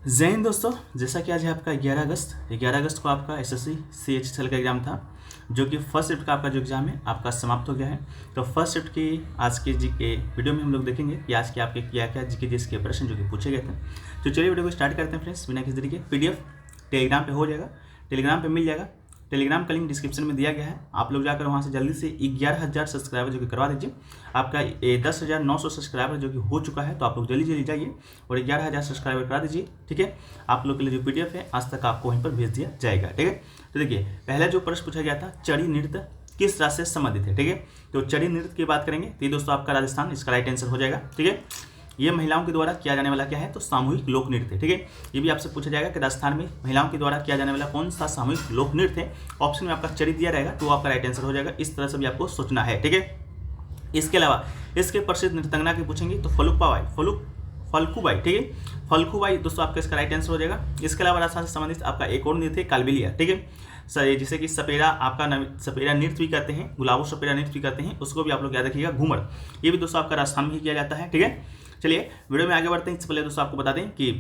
जय हिंद दोस्तों। जैसा कि आज है आपका 11 अगस्त को आपका एसएससी CHSL का एग्ज़ाम था, जो कि फर्स्ट शिफ्ट का आपका जो एग्ज़ाम है आपका समाप्त हो गया है। तो फर्स्ट शिफ्ट की आज के जी के वीडियो में हम लोग देखेंगे कि आज के आपके क्या क्या जी के प्रश्न जो कि पूछे गए थे। तो चलिए वीडियो को स्टार्ट करते हैं फ्रेंड्स, बिना किसी तरीके। PDF टेलीग्राम पर हो जाएगा, टेलीग्राम पर मिल जाएगा। टेलीग्राम का लिंक डिस्क्रिप्शन में दिया गया है, आप लोग जाकर वहाँ से जल्दी से 11,000 सब्सक्राइबर जो कि करवा दीजिए। आपका 10,900 सब्सक्राइबर जो कि हो चुका है, तो आप लोग जल्दी जल्दी जाइए और 11,000 सब्सक्राइबर करा दीजिए। ठीक है, आप लोग के लिए जो PDF है आज तक आपको वहीं पर भेज दिया जाएगा। ठीक है, तो देखिए पहला जो प्रश्न पूछा गया था, चड़ी नृत्य किस राज्य से संबंधित है। ठीक है, तो चड़ी नृत्य की बात करेंगे तो ये दोस्तों आपका राजस्थान, इसका राइट आंसर हो जाएगा। ठीक है, ये महिलाओं के द्वारा किया जाने वाला क्या है, तो सामूहिक लोक नृत्य। ठीक है, ये भी आपसे पूछा जाएगा कि राजस्थान में महिलाओं के द्वारा किया जाने वाला कौन सा सामूहिक लोक नृत्य है। ऑप्शन में आपका चड़ी दिया रहेगा तो आपका राइट आंसर हो जाएगा। इस तरह से भी आपको सोचना है। ठीक है, इसके अलावा इसके प्रसिद्ध नृत्यंगना की पूछेंगे तो फल्गुबाई। ठीक है, फल्गुबाई दोस्तों आपका इसका राइट आंसर हो जाएगा। इसके अलावा राजस्थान से संबंधित आपका एक और नृत्य कालबेलिया। ठीक है, जिसे कि सपेरा आपका सपेरा नृत्य भी कहते हैं, गुलाबो सपेरा नृत्य भी कहते हैं, उसको भी आप लोग याद रखिएगा। घूमर, ये भी दोस्तों आपका राजस्थान में ही किया जाता है। ठीक है, चलिए वीडियो में आगे बढ़ते हैं। इससे पहले दोस्तों आपको बता दें कि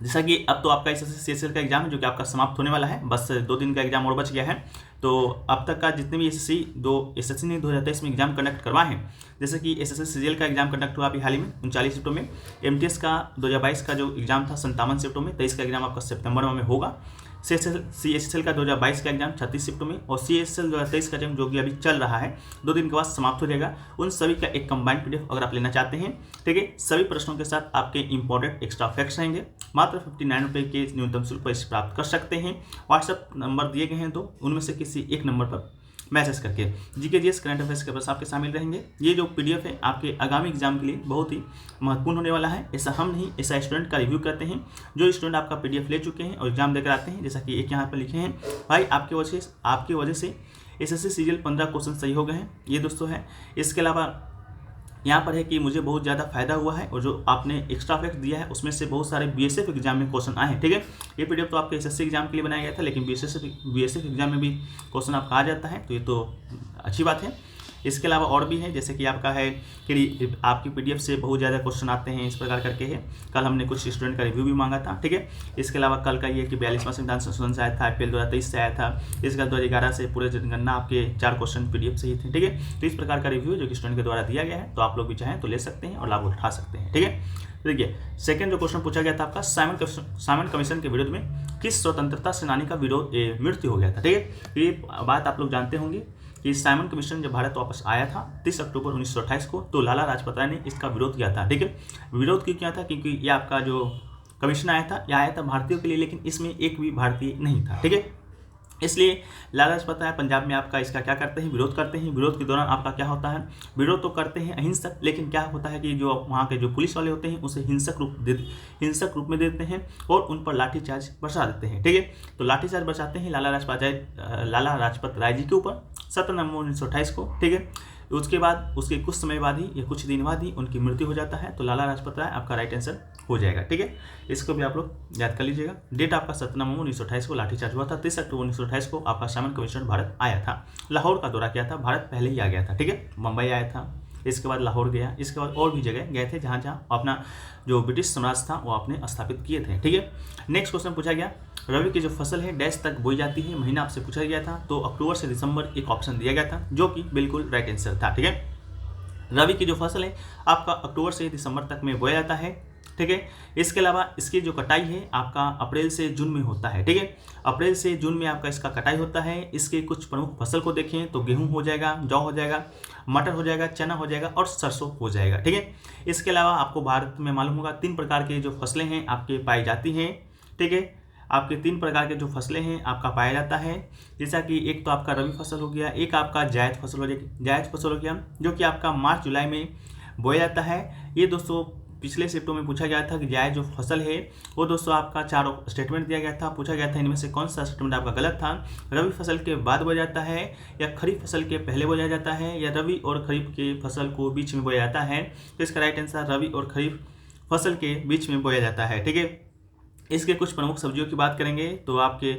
जैसा कि अब तो आपका एसएससी CHSL का एग्जाम है जो कि आपका समाप्त होने वाला है, बस 2 दिन का एग्जाम और बच गया है। तो अब तक का जितने भी एसएससी ने 2023 में एग्जाम कंडक्ट करवाए हैं, जैसे कि एसएससी CGL का एग्जाम कंडक्ट हुआ अभी हाल ही में 39 शिफ्टों में। MTS का 2022 का जो एग्जाम था 57 शिफ्टों में। 23 का एग्जाम आपका सितंबर में होगा। CHSL का 2022 का एग्जाम 36 शिफ्टों में, और CHSL 2023 का एग्जाम जो कि अभी चल रहा है 2 दिन के बाद समाप्त हो जाएगा। उन सभी का एक कंबाइंड PDF अगर आप लेना चाहते हैं, ठीक है, सभी प्रश्नों के साथ आपके इंपॉर्टेंट एक्स्ट्रा फैक्ट्स रहेंगे। मात्र 59 रुपये के न्यूनतम शुल्क पर इसे प्राप्त कर सकते हैं। व्हाट्सएप नंबर दिए गए हैं, तो उनमें से किसी एक नंबर पर मैसेज करके जीके जीएस करंट अफेयर्स के प्रश्न आपके शामिल रहेंगे। ये जो PDF है आपके आगामी एग्जाम के लिए बहुत ही महत्वपूर्ण होने वाला है। ऐसा हम नहीं, ऐसा स्टूडेंट का रिव्यू करते हैं जो स्टूडेंट आपका PDF ले चुके हैं और एग्जाम देकर आते हैं। जैसा कि एक यहाँ पर लिखे हैं, भाई आपकी वजह से SSC CGL 15 क्वेश्चन सही हो गए हैं, ये दोस्तों है। इसके अलावा यहाँ पर है कि मुझे बहुत ज़्यादा फायदा हुआ है, और जो आपने एक्स्ट्रा फैक्ट दिया है उसमें से बहुत सारे BSF एग्जाम में क्वेश्चन आए हैं। ठीक है, ये PDF तो आपके SSC एग्जाम के लिए बनाया गया था, लेकिन BSF एग्जाम में भी क्वेश्चन आपका आ जाता है, तो ये तो अच्छी बात है। इसके अलावा और भी है, जैसे कि आपका है कि आपकी PDF से बहुत ज़्यादा क्वेश्चन आते हैं, इस प्रकार करके है। कल हमने कुछ स्टूडेंट का रिव्यू भी मांगा था। ठीक है, इसके अलावा कल का ये कि 42वां संविधान संशोधन से आया था, IPL 2023 से आया था। इसके बाद 2011 से पूरे जनगणना आपके 4 क्वेश्चन PDF से ही थे। ठीक है, तो इस प्रकार का रिव्यू जो कि स्टूडेंट के द्वारा दिया गया है, तो आप लोग भी चाहें तो ले सकते हैं और लाभ उठा सकते हैं। ठीक है, तो देखिए सेकंड जो क्वेश्चन पूछा गया था आपका, साइमन कमीशन के विरोध में किस स्वतंत्रता सेनानी का मृत्यु हो गया था। ठीक है, ये बात आप लोग जानते होंगे कि साइमन कमीशन जब भारत वापस आया था 30 अक्टूबर 1928 को, तो लाला लाजपत राय ने इसका विरोध किया था। ठीक है, विरोध क्यों किया था, क्योंकि ये आपका जो कमीशन आया था भारतीयों के लिए, लेकिन इसमें एक भी भारतीय नहीं था। ठीक है, इसलिए लाला लाजपत राय पंजाब में आपका इसका क्या करते हैं, विरोध करते हैं। विरोध के दौरान आपका क्या होता है, विरोध तो करते हैं अहिंसक, लेकिन क्या होता है कि जो वहाँ के जो पुलिस वाले होते हैं उसे हिंसक रूप में देते हैं और उन पर लाठीचार्ज बरसा देते हैं। ठीक है, तो लाठीचार्ज बरसाते हैं लाला लाजपत राय जी के ऊपर 17 नवंबर 1928 को। ठीक है, उसके बाद उसके कुछ समय बाद ही या कुछ दिन बाद ही उनकी मृत्यु हो जाता है, तो लाला लाजपत राय आपका राइट आंसर हो जाएगा। ठीक है, इसको भी आप लोग याद कर लीजिएगा। डेट आपका 17 नवंबर 1928 को लाठीचार्ज हुआ था। 30 अक्टूबर 1928 को आपका साइमन कमीशन भारत आया था, लाहौर का दौरा किया था। भारत पहले ही आ गया था। ठीक है, मुंबई आया था, इसके बाद लाहौर गया, इसके बाद और भी जगह गए थे जहाँ जहाँ अपना जो ब्रिटिश साम्राज्य था वो आपने स्थापित किए थे। ठीक है, नेक्स्ट क्वेश्चन पूछा गया, रबी की जो फसल है डैश तक बोई जाती है, महीना आपसे पूछा गया था, तो अक्टूबर से दिसंबर एक ऑप्शन दिया गया था, जो कि बिल्कुल राइट आंसर था। ठीक है, रबी की जो फसल है आपका अक्टूबर से दिसंबर तक में बोया जाता है। ठीक है, इसके अलावा इसकी जो कटाई है आपका अप्रैल से जून में होता है। ठीक है, अप्रैल से जून में आपका इसका कटाई होता है। इसके कुछ प्रमुख फसल को देखें तो गेहूं हो जाएगा, जौ हो जाएगा, मटर हो जाएगा, चना हो जाएगा और सरसों हो जाएगा। ठीक है, इसके अलावा आपको भारत में मालूम होगा 3 प्रकार के जो फसलें हैं आपके पाई जाती हैं। ठीक है, आपके 3 प्रकार के जो फसलें हैं आपका पाया जाता है, जैसा कि एक तो आपका रबी फसल हो गया, एक आपका जायद फसल हो गया, जो कि आपका मार्च जुलाई में बोया जाता है। ये दोस्तों पिछले शिफ्टों में पूछा गया था कि जायद जो फसल है वो दोस्तों आपका 4 स्टेटमेंट दिया गया था, पूछा गया था इनमें से कौन सा स्टेटमेंट आपका गलत था। रबी फसल के बाद बोया जाता है या खरीफ फसल के पहले बोया जाता है या रबी और खरीफ के फसल को बीच में बोया जाता है, तो इसका राइट आंसर रबी और खरीफ फसल के बीच में बोया जाता है। ठीक है, इसके कुछ प्रमुख सब्जियों की बात करेंगे तो आपके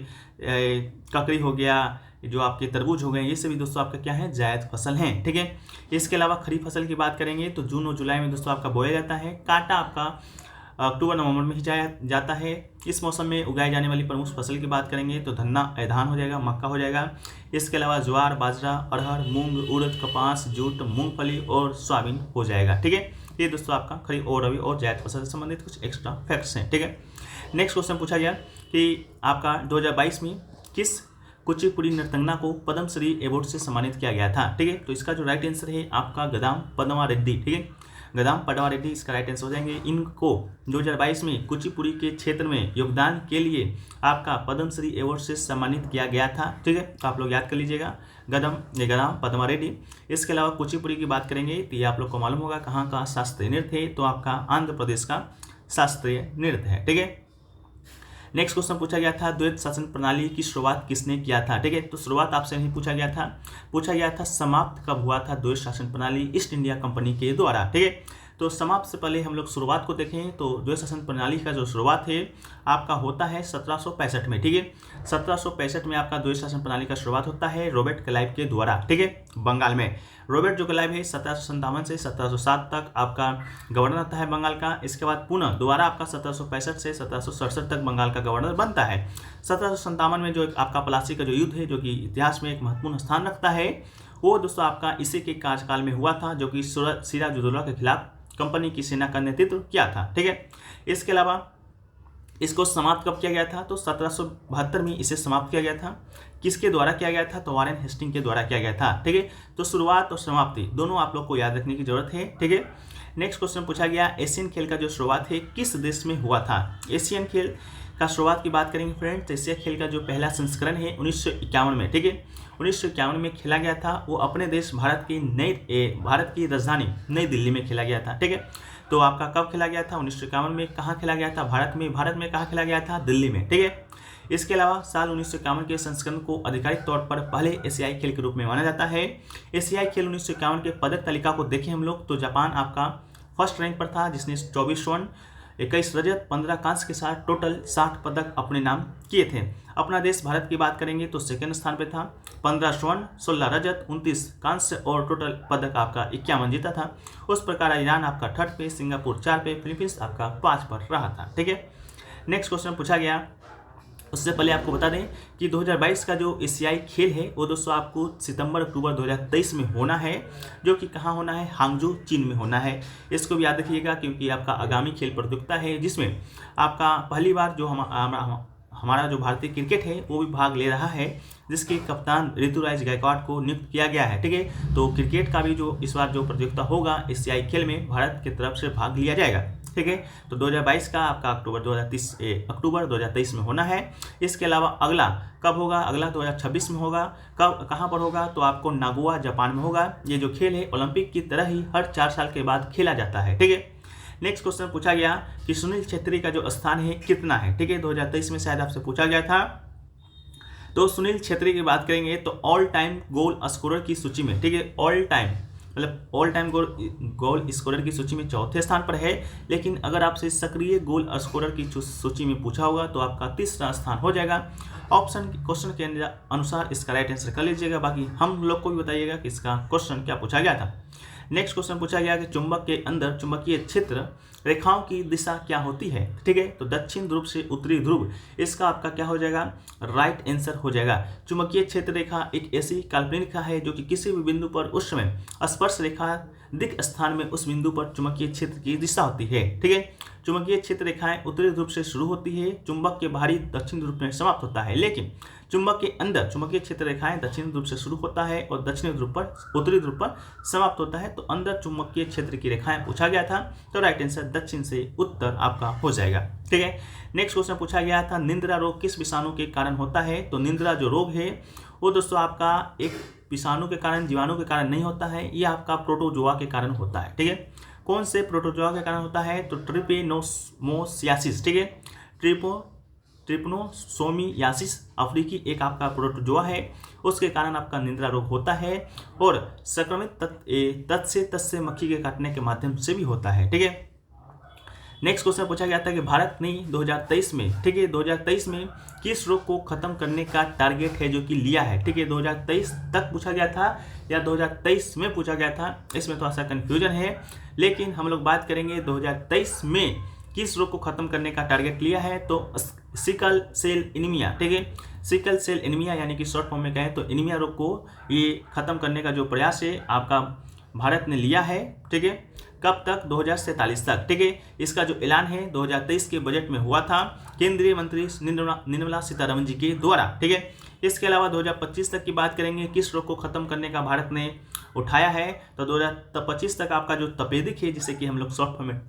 ककड़ी हो गया, जो आपके तरबूज हो गए, ये सभी दोस्तों आपका क्या है, जायद फसल हैं। ठीक है, इसके अलावा खरीफ फसल की बात करेंगे तो जून और जुलाई में दोस्तों आपका बोया जाता है। कांटा आपका अक्टूबर नवंबर में ही जाता है। इस मौसम में उगाई जाने वाली प्रमुख फसल की बात करेंगे तो धान हो जाएगा, मक्का हो जाएगा। इसके अलावा ज्वार, बाजरा, अरहर, मूंग, उड़द, कपास, जूट, मूंगफली और सोयाबीन हो जाएगा। ठीक है, ये दोस्तों आपका खरीफ और रबी और जायद फसल से संबंधित कुछ एक्स्ट्रा फैक्ट्स हैं। ठीक है, नेक्स्ट क्वेश्चन पूछा गया कि आपका 2022 में किस कुचिपुड़ी नर्तंगना को पद्मश्री अवार्ड से सम्मानित किया गया था। ठीक है, तो इसका जो राइट आंसर है आपका गदाम पद्मा रेड्डी। ठीक है, गदाम पद्मा रेड्डी इसका राइट आंसर हो जाएंगे। इनको 2022 में कुचिपुड़ी के क्षेत्र में योगदान के लिए आपका पद्मश्री अवार्ड से सम्मानित किया गया था। ठीक है, तो आप लोग याद कर लीजिएगा गदाम पद्मा रेड्डी। इसके अलावा कुचिपुड़ी की बात करेंगे तो ये आप लोग को मालूम होगा कहाँ का शास्त्रीय नृत्य है, तो आपका आंध्र प्रदेश का शास्त्रीय नृत्य है। ठीक है, नेक्स्ट क्वेश्चन पूछा गया था द्वैत शासन प्रणाली की शुरुआत किसने किया था। ठीक है, तो शुरुआत आपसे नहीं पूछा गया था समाप्त कब हुआ था द्वैत शासन प्रणाली ईस्ट इंडिया कंपनी के द्वारा। ठीक है, तो समाप्त से पहले हम लोग शुरुआत को देखें तो द्वैत शासन प्रणाली का जो शुरुआत है आपका होता है 1765 में। ठीक है, 1765 में आपका द्वैत शासन प्रणाली का शुरुआत होता है रॉबर्ट क्लाइव के द्वारा। ठीक है, बंगाल में रॉबर्ट जो क्लाइव है 1757 से 1707 तक आपका गवर्नर रहता है बंगाल का। इसके बाद पुनः दोबारा आपका 1765 से 1767 तक बंगाल का गवर्नर बनता है। 1757 में जो आपका प्लासी का जो युद्ध है जो कि इतिहास में एक महत्वपूर्ण स्थान रखता है, वो दोस्तों आपका इसी के कार्यकाल में हुआ था, जो कि सिराजुद्दौला के खिलाफ कंपनी की सेना का नेतृत्व किया था। ठीक है, इसके अलावा इसको समाप्त कब किया गया था तो 1772 में इसे समाप्त किया गया था। किसके द्वारा किया गया था तो वारेन हेस्टिंग के द्वारा किया गया था। ठीक है, तो शुरुआत और समाप्ति दोनों आप लोग को याद रखने की जरूरत है। ठीक है, नेक्स्ट क्वेश्चन पूछा गया एशियन खेल का जो शुरुआत है किस देश में हुआ था। एशियन खेल का शुरुआत की बात करेंगे फ्रेंड्स, एशिया खेल का जो पहला संस्करण है 1951 में। ठीक है, 1951 में खेला गया था, वो अपने देश भारत की राजधानी नई दिल्ली में खेला गया था। ठीक है, तो आपका कब खेला गया था 1951 में, कहाँ खेला गया था भारत में कहाँ खेला गया था दिल्ली में। ठीक है, इसके अलावा साल 1951 के संस्करण को आधिकारिक तौर पर पहले एशियाई खेल के रूप में माना जाता है। एशियाई खेल 1951 के पदक तालिका को देखें हम लोग तो जापान आपका फर्स्ट रैंक पर था, जिसने 24 स्वर्ण 21 रजत 15 कांस्य के साथ टोटल 60 पदक अपने नाम किए थे। अपना देश भारत की बात करेंगे तो सेकंड स्थान पे था, 15 स्वर्ण 16 रजत 29 कांस्य और टोटल पदक आपका 51 जीता था। उस प्रकार ईरान आपका थर्ड पे, सिंगापुर 4 पे, फिलीपींस आपका 5 पर रहा था। ठीक है, नेक्स्ट क्वेश्चन पूछा गया, उससे पहले आपको बता दें कि 2022 का जो एशियाई खेल है वो दोस्तों आपको सितंबर-अक्टूबर 2023 में होना है, जो कि कहाँ होना है हांगजू चीन में होना है। इसको भी याद रखिएगा क्योंकि आपका आगामी खेल प्रतियोगिता है जिसमें आपका पहली बार जो हमारा जो भारतीय क्रिकेट है वो भी भाग ले रहा है, जिसके कप्तान ऋतुराज गायकवाड़ को नियुक्त किया गया है। ठीक है, तो क्रिकेट का भी जो इस बार जो प्रतियोगिता होगा एशियाई खेल में भारत की तरफ से भाग लिया जाएगा। ठीक है, तो 2022 का आपका अक्टूबर 2023 में होना है। इसके अलावा अगला कब होगा, अगला 2026 में होगा। कब कहाँ पर होगा तो आपको नागोया जापान में होगा। ये जो खेल है ओलंपिक की तरह ही हर 4 साल के बाद खेला जाता है। ठीक है, नेक्स्ट क्वेश्चन पूछा गया कि सुनील छेत्री का जो स्थान है कितना है। ठीक है, 2023 में शायद आपसे पूछा गया था। तो सुनील छेत्री की बात करेंगे तो ऑल टाइम गोल स्कोरर की सूची में, ठीक है, ऑल टाइम गोल स्कोरर की सूची में चौथे स्थान पर है। लेकिन अगर आपसे सक्रिय गोल स्कोरर की सूची में पूछा होगा तो आपका तीसरा स्थान हो जाएगा। क्वेश्चन के अनुसार इसका राइट आंसर कर लीजिएगा, बाकी हम लोग को भी बताइएगा कि इसका क्वेश्चन क्या पूछा गया था। नेक्स्ट क्वेश्चन पूछा गया कि चुंबक के अंदर चुंबकीय क्षेत्र रेखाओं की दिशा क्या होती है। ठीक है, तो दक्षिण ध्रुव से उत्तरी ध्रुव, इसका आपका क्या हो जाएगा राइट आंसर हो जाएगा। चुंबकीय क्षेत्र रेखा एक ऐसी काल्पनिक रेखा है जो कि किसी भी बिंदु पर उस समय स्पर्श रेखा दिक् स्थान में उस बिंदु पर चुंबकीय क्षेत्र की दिशा होती है। ठीक है, चुंबकीय क्षेत्र रेखाएं उत्तरी ध्रुव से शुरू होती है, चुंबक के बाहरी दक्षिण ध्रुव में समाप्त होता है। लेकिन चुंबक के अंदर चुंबकीय क्षेत्र रेखाएं दक्षिण ध्रुव से शुरू होता है और दक्षिणी ध्रुव पर उत्तरी ध्रुव पर समाप्त होता है। तो अंदर चुंबकीय क्षेत्र की रेखाएं पूछा गया था, तो राइट आंसर दक्षिण से उत्तर आपका हो जाएगा। ठीक है, नेक्स्ट क्वेश्चन पूछा गया था निंद्रा रोग किस विषाणु के कारण होता है। तो निंद्रा जो रोग है वो दोस्तों आपका एक विषाणु के कारण, जीवाणु के कारण नहीं होता है, ये आपका प्रोटोजोआ के कारण होता है। ठीक है, कौन से प्रोटोजोआ के कारण होता है तो ट्रिपेनोसोमियासिस। ठीक है, ट्रिपनोसोमियासिस अफ्रीकी एक आपका प्रोटोजोआ है, उसके कारण आपका निंद्रा रोग होता है और संक्रमित तत्से मक्खी के काटने के माध्यम से भी होता है। ठीक है, नेक्स्ट क्वेश्चन पूछा गया था कि भारत ने 2023 में, ठीक है, 2023 में किस रोग को खत्म करने का टारगेट है जो कि लिया है। ठीक है, 2023 तक पूछा गया था या 2023 में पूछा गया था, इसमें थोड़ा सा कंफ्यूजन है, लेकिन हम लोग बात करेंगे 2023 में किस रोग को खत्म करने का टारगेट लिया है, तो सिकल सेल एनीमिया, ठीक है, सिकल सेल एनीमिया यानी कि शॉर्ट फॉर्म में कहें तो एनीमिया रोग को ये खत्म करने का जो प्रयास है आपका भारत ने लिया है, ठीक है। कब तक? 2047 तक, ठीक है। इसका जो ऐलान है 2023 के बजट में हुआ था केंद्रीय मंत्री निर्मला सीतारमण जी के द्वारा, ठीक है। इसके अलावा 2025 तक की बात करेंगे, किस रोग को खत्म करने का भारत ने उठाया है, तो 2025 तक आपका जो तपेदिक है, जिसे कि हम लोग शॉर्ट फॉर्म में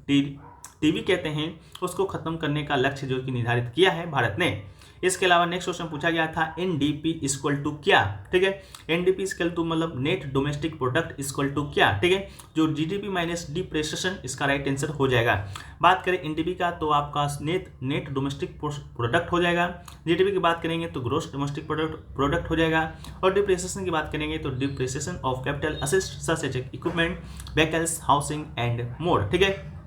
टीबी कहते हैं, उसको खत्म करने का लक्ष्य जो कि निर्धारित किया है भारत ने। इसके अलावा नेक्स्ट क्वेश्चन पूछा गया था एनडीपी इक्वल टू क्या, ठीक है। एनडीपी इक्वल टू मतलब net domestic product equal to क्या, ठीक है, जो जीडीपी माइनस डिप्रेसिएशन, इसका राइट आंसर हो जाएगा। बात करें एनडीपी का तो आपका नेट डोमेस्टिक प्रोडक्ट हो जाएगा। जीडीपी की बात करेंगे तो ग्रोस डोमेस्टिक प्रोडक्ट हो जाएगा। और डिप्रेसिएशन की बात करेंगे तो depreciation of capital assets such as equipment, vehicles, housing and more, ठीक है।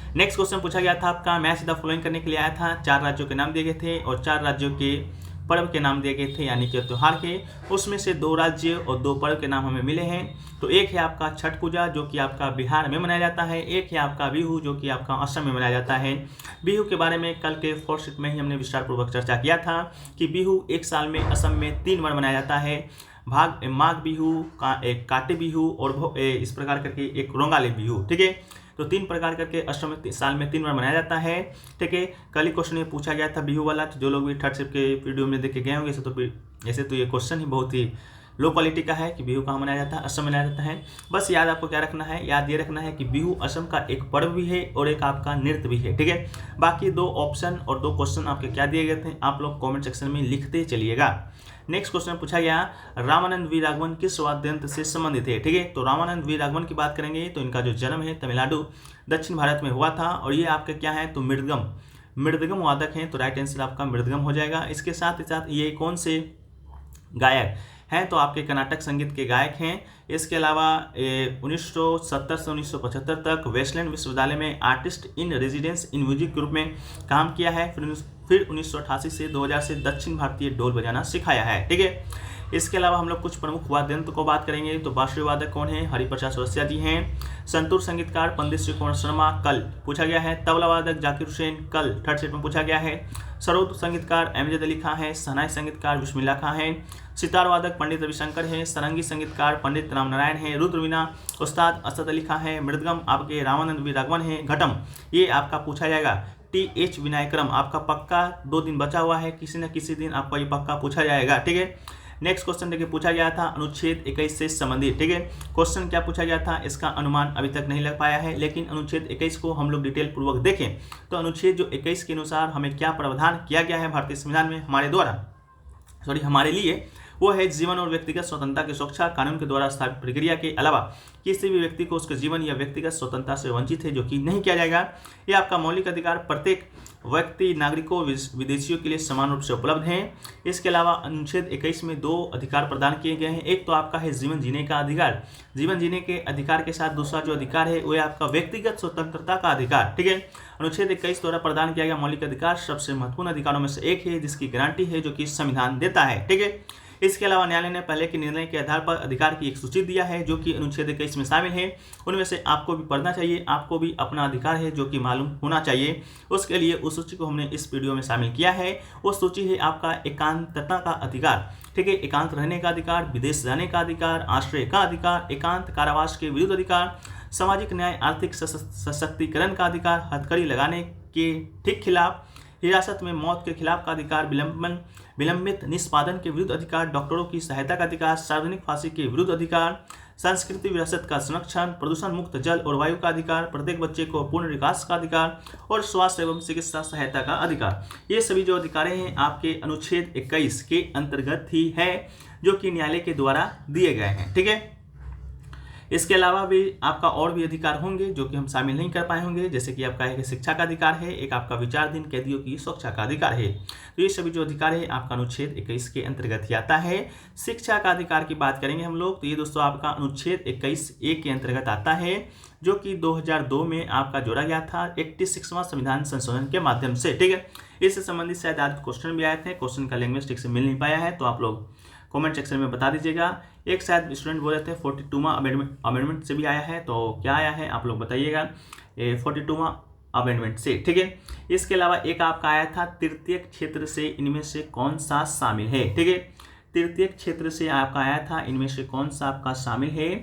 नेक्स्ट क्वेश्चन पूछा गया था आपका मैच द फॉलोइंग करने के लिए आया था। 4 राज्यों के नाम दिए गए थे और 4 राज्यों के पर्व के नाम दिए गए थे, यानी कि त्योहार के। उसमें से 2 राज्य और 2 पर्व के नाम हमें मिले हैं। तो एक है आपका छठ पूजा जो कि आपका बिहार में मनाया जाता है, एक है आपका बिहू जो कि आपका असम में मनाया जाता है। बिहू के बारे में कल के 4th शिफ्ट में ही हमने विस्तारपूर्वक चर्चा किया था कि बिहू एक साल में असम में 3 बार मनाया जाता है। माघ बिहू का एक काटे बिहू और इस प्रकार करके एक रोंगाली बिहू, ठीक है। तो 3 प्रकार करके असम में साल में 3 बार मनाया जाता है, ठीक है। कल ही क्वेश्चन में पूछा गया था बिहू वाला, तो जो लोग भी 3rd शिफ्ट के वीडियो में देख के गए होंगे ऐसे तो ये क्वेश्चन ही बहुत ही लो क्वालिटी का है कि बिहू कहाँ मनाया जाता है, असम में मनाया जाता है। बस याद आपको क्या रखना है, याद ये रखना है कि बिहू असम का एक पर्व भी है और एक आपका नृत्य भी है, ठीक है। बाकी 2 ऑप्शन और 2 क्वेश्चन आपके क्या दिए गए थे आप लोग कॉमेंट सेक्शन में लिखते चलिएगा। नेक्स्ट क्वेश्चन पूछा गया रामानंद वी राघवन किस वाद्य यंत्र से संबंधित है, ठीक है। तो रामानंद वी राघवन की बात करेंगे तो इनका जो जन्म है तमिलनाडु दक्षिण भारत में हुआ था और ये आपके क्या है तो मृदगम वादक हैं, तो राइट आंसर आपका मृदगम हो जाएगा। इसके साथ ही साथ ये कौन से गायक हैं, तो आपके कर्नाटक संगीत के गायक हैं। इसके अलावा 1970 से 1975 तक वेस्टलैंड विश्वविद्यालय में artist in residence in music group में काम किया है। फिर 1988 से 2000 से दक्षिण भारतीय ढोल बजाना सिखाया है, ठीक है। इसके अलावा हम लोग कुछ प्रमुख वाद्य यंत्र को बात करेंगे तो बांसुरी वादक कौन है, हरिप्रसाद चौरसिया जी हैं। संतूर संगीतकार पंडित श्री कुमार शर्मा कल पूछा गया है। तबला वादक जाकिर हुसैन कल 3rd शिफ्ट में पूछा गया है। सरोद संगीतकार अमजद अली खां है। शहनाई संगीतकार बिस्मिल्लाह खां है। सितार वादक पंडित रविशंकर है। सरंगी संगीतकार पंडित राम नारायण है। रुद्रवीणा उस्ताद असद अली खां है। मृदगम आपके रामानंद वी राघवन है। घटम ये आपका पूछा जाएगा TH विनायकरम, आपका पक्का 2 दिन बचा हुआ है, किसी न किसी दिन आपका ये पक्का पूछा जाएगा, ठीक है। नेक्स्ट क्वेश्चन देखिए पूछा गया था अनुच्छेद 21 से संबंधित, ठीक है। क्वेश्चन क्या पूछा गया था इसका अनुमान अभी तक नहीं लग पाया है, लेकिन अनुच्छेद 21 को हम लोग डिटेल पूर्वक देखें तो अनुच्छेद जो 21 के अनुसार हमें क्या प्रावधान किया गया है भारतीय संविधान में हमारे लिए, वो है जीवन और व्यक्तिगत स्वतंत्रता की सुरक्षा। कानून के द्वारा स्थापित प्रक्रिया के अलावा किसी भी व्यक्ति को उसके जीवन या व्यक्तिगत स्वतंत्रता से वंचित है जो कि नहीं किया जाएगा। ये आपका मौलिक अधिकार प्रत्येक व्यक्ति, नागरिकों, विदेशियों के लिए समान रूप से उपलब्ध हैं। इसके अलावा अनुच्छेद 21 में 2 अधिकार प्रदान किए गए हैं। एक तो आपका है जीवन जीने का अधिकार। जीवन जीने के अधिकार के साथ दूसरा जो अधिकार है वो है आपका व्यक्तिगत स्वतंत्रता का अधिकार, ठीक है। अनुच्छेद 21 द्वारा प्रदान किया गया मौलिक अधिकार सबसे महत्वपूर्ण अधिकारों में से एक है जिसकी गारंटी है जो कि संविधान देता है, ठीक है। इसके अलावा न्यायालय ने पहले के निर्णय के आधार पर अधिकार की एक सूची दिया है जो कि अनुच्छेद 21 में शामिल है। उनमें से आपको भी पढ़ना चाहिए, आपको भी अपना अधिकार है जो कि मालूम होना चाहिए। उसके लिए उस सूची को हमने इस वीडियो में शामिल किया है। वो सूची है आपका एकांतता का अधिकार, ठीक है। एकांत रहने का अधिकार, विदेश जाने का अधिकार, आश्रय का अधिकार, एकांत कारावास के विरुद्ध अधिकार, सामाजिक न्याय, आर्थिक सशक्तिकरण का अधिकार, हथकड़ी लगाने के ठीक खिलाफ, हिरासत में मौत के खिलाफ का अधिकार, विलंबित निष्पादन के विरुद्ध अधिकार, डॉक्टरों की सहायता का अधिकार, सार्वजनिक फांसी के विरुद्ध अधिकार, संस्कृति विरासत का संरक्षण, प्रदूषण मुक्त जल और वायु का अधिकार, प्रत्येक बच्चे को पूर्ण विकास का अधिकार और स्वास्थ्य एवं चिकित्सा सहायता का अधिकार। ये सभी जो अधिकार हैं आपके अनुच्छेद 21 के अंतर्गत ही है जो कि न्यायालय के द्वारा दिए गए हैं, ठीक है। इसके अलावा भी आपका और भी अधिकार होंगे जो कि हम शामिल नहीं कर पाए होंगे, जैसे कि आपका एक शिक्षा का अधिकार है, एक आपका विचाराधीन कैदियों की सुरक्षा का अधिकार है। तो ये सभी जो अधिकार है आपका अनुच्छेद 21 के अंतर्गत ही आता है। शिक्षा का अधिकार की बात करेंगे हम लोग तो ये दोस्तों आपका अनुच्छेद 21A के अंतर्गत आता है जो कि 2002 में आपका जोड़ा गया था 86वां संविधान संशोधन के माध्यम से, ठीक है। इससे संबंधित शायद आज क्वेश्चन भी आए थे, क्वेश्चन का लैंग्वेज ठीक से मिल नहीं पाया है तो आप लोग कमेंट सेक्शन में बता दीजिएगा। एक शायद स्टूडेंट बोल रहे थे 42वां अमेंडमेंट से भी आया है, तो क्या आया है आप लोग बताइएगा। 42वां अमेंडमेंट से, ठीक है। इसके अलावा एक आपका आया था तृतीय क्षेत्र से इनमें से कौन सा शामिल है, ठीक है। तृतीय क्षेत्र से आपका आया था इनमें से कौन सा आपका शामिल है,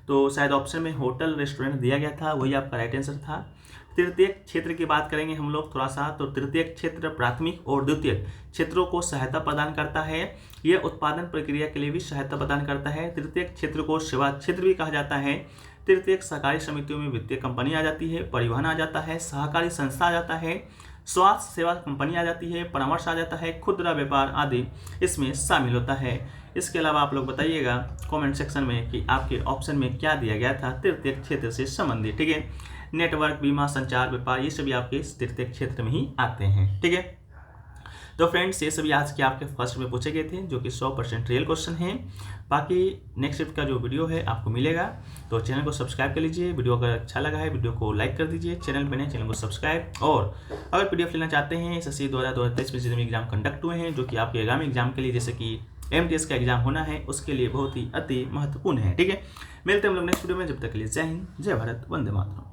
तो शायद ऑप्शन में होटल रेस्टोरेंट दिया गया था, वही आपका राइट आंसर था। तृतीय क्षेत्र की बात करेंगे हम लोग थोड़ा सा, तो तृतीय क्षेत्र प्राथमिक और द्वितीय क्षेत्रों को सहायता प्रदान करता है। यह उत्पादन प्रक्रिया के लिए भी सहायता प्रदान करता है। तृतीय क्षेत्र को सेवा क्षेत्र भी कहा जाता है। तृतीय सहकारी समितियों में वित्तीय कंपनी आ जाती है, परिवहन आ जाता है, सहकारी संस्था आ जाता है, स्वास्थ्य सेवा कंपनी आ जाती है, परामर्श आ जाता है, खुदरा व्यापार आदि इसमें शामिल होता है। इसके अलावा आप लोग बताइएगा कमेंट सेक्शन में कि आपके ऑप्शन में क्या दिया गया था तृतीय क्षेत्र से संबंधित, ठीक है। नेटवर्क, बीमा, संचार, व्यापार, ये सभी आपके तृतीय क्षेत्र में ही आते हैं, ठीक है। तो फ्रेंड्स, ये सभी आज के आपके फर्स्ट में पूछे गए थे, जो कि 100% रियल क्वेश्चन है। बाकी नेक्स्ट शिफ्ट का जो वीडियो है आपको मिलेगा, तो चैनल को सब्सक्राइब कर लीजिए। वीडियो अगर अच्छा लगा है वीडियो को लाइक कर दीजिए, चैनल पर नए चैनल को सब्सक्राइब। और अगर पीडीएफ लेना चाहते हैं एसएससी द्वारा 2023 में जितने एग्जाम कंडक्ट हुए हैं, जो कि आपके आगामी एग्जाम के लिए जैसे कि एमटीएस का एग्जाम होना है, उसके लिए बहुत ही अति महत्वपूर्ण है, ठीक है। मिलते हैं हम लोग नेक्स्ट वीडियो में, जब तक के लिए जय हिंद, जय भारत, वंदे मातरम।